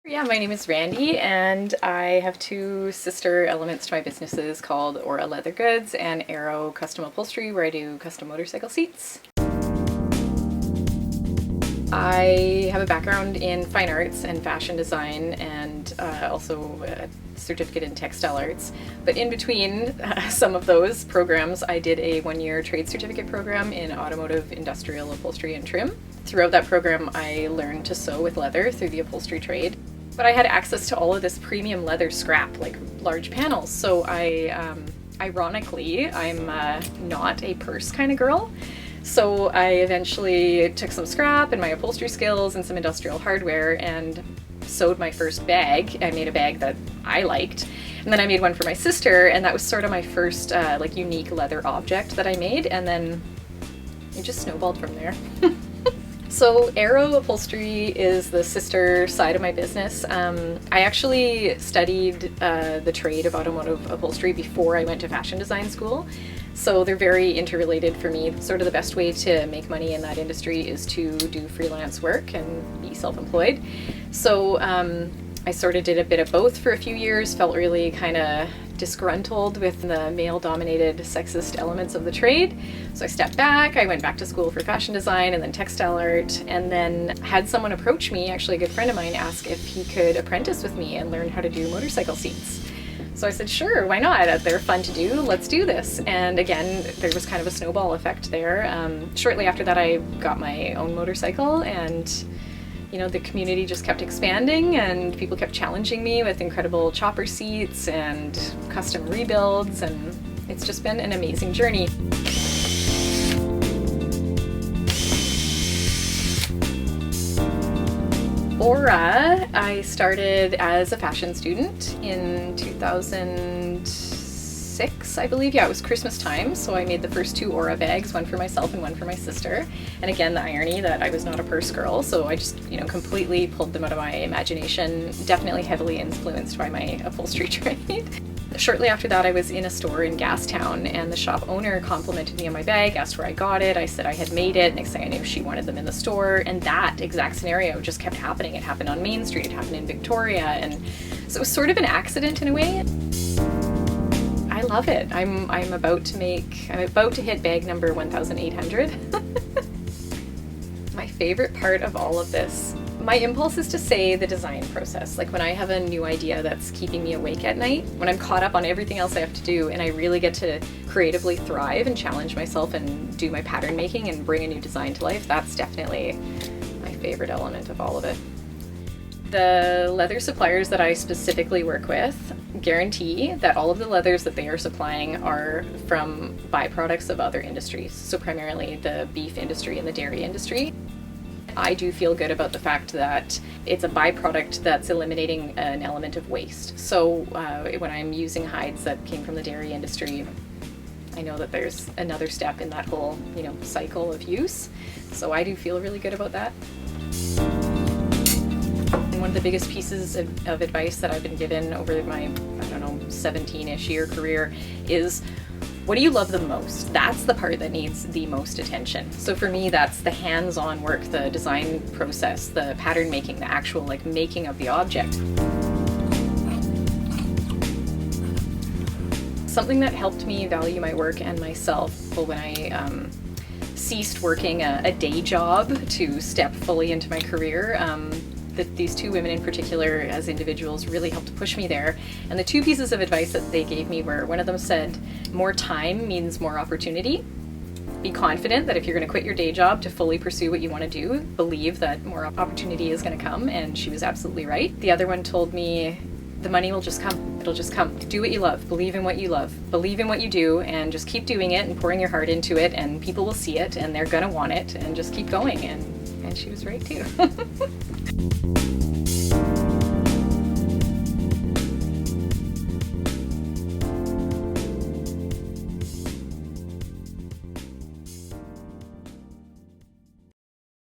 Yeah, my name is Randi, and I have two sister elements to my businesses called Aura Leather Goods and Arrow Custom Upholstery, where I do custom motorcycle seats. I have a background in fine arts and fashion design, and also a certificate in textile arts. But in between some of those programs, I did a one-year trade certificate program in automotive, industrial upholstery and trim. Throughout that program, I learned to sew with leather through the upholstery trade. But I had access to all of this premium leather scrap, like large panels. So ironically, I'm not a purse kind of girl. So I eventually took some scrap and my upholstery skills and some industrial hardware and sewed my first bag. I made a bag that I liked. And then I made one for my sister, and that was sort of my first like unique leather object that I made. And then it just snowballed from there. So Arrow Upholstery is the sister side of my business. I actually studied the trade of automotive upholstery before I went to fashion design school. So they're very interrelated for me. Sort of the best way to make money in that industry is to do freelance work and be self-employed. So I sort of did a bit of both for a few years, felt really kind of disgruntled with the male-dominated sexist elements of the trade. So I stepped back, I went back to school for fashion design and then textile art, and then had someone approach me, actually a good friend of mine, ask if he could apprentice with me and learn how to do motorcycle seats. So I said, sure, why not? They're fun to do, let's do this. And again, there was kind of a snowball effect there. Shortly after that, I got my own motorcycle, and you know, the community just kept expanding and people kept challenging me with incredible chopper seats and custom rebuilds, and it's just been an amazing journey. Aura, I started as a fashion student in 2006, I believe. Yeah, it was Christmas time, so I made the first two Aura bags, one for myself and one for my sister. And again, the irony that I was not a purse girl, so I just, completely pulled them out of my imagination, definitely heavily influenced by my upholstery trade. Shortly after that, I was in a store in Gastown, and the shop owner complimented me on my bag, asked where I got it. I said I had made it. Next thing I knew, she wanted them in the store, and that exact scenario just kept happening. It happened on Main Street, it happened in Victoria, and so it was sort of an accident in a way. I love it. I'm about to hit bag number 1,800. My favorite part of all of this, my impulse is to say the design process. Like when I have a new idea that's keeping me awake at night, when I'm caught up on everything else I have to do and I really get to creatively thrive and challenge myself and do my pattern making and bring a new design to life, that's definitely my favorite element of all of it. The leather suppliers that I specifically work with guarantee that all of the leathers that they are supplying are from byproducts of other industries, so primarily the beef industry and the dairy industry. I do feel good about the fact that it's a byproduct that's eliminating an element of waste. So when I'm using hides that came from the dairy industry, I know that there's another step in that whole, cycle of use. So I do feel really good about that. And one of the biggest pieces of advice that I've been given over my, 17-ish year career is, what do you love the most? That's the part that needs the most attention. So for me, that's the hands-on work, the design process, the pattern making, the actual making of the object. Something that helped me value my work and myself when I ceased working a day job to step fully into my career. These two women in particular as individuals really helped push me there. And the two pieces of advice that they gave me were, one of them said, more time means more opportunity. Be confident that if you're going to quit your day job to fully pursue what you want to do, believe that more opportunity is going to come, and she was absolutely right. The other one told me, the money will just come. It'll just come. Do what you love. Believe in what you love. Believe in what you do, and just keep doing it and pouring your heart into it, and people will see it and they're going to want it, and just keep going. And she was right too.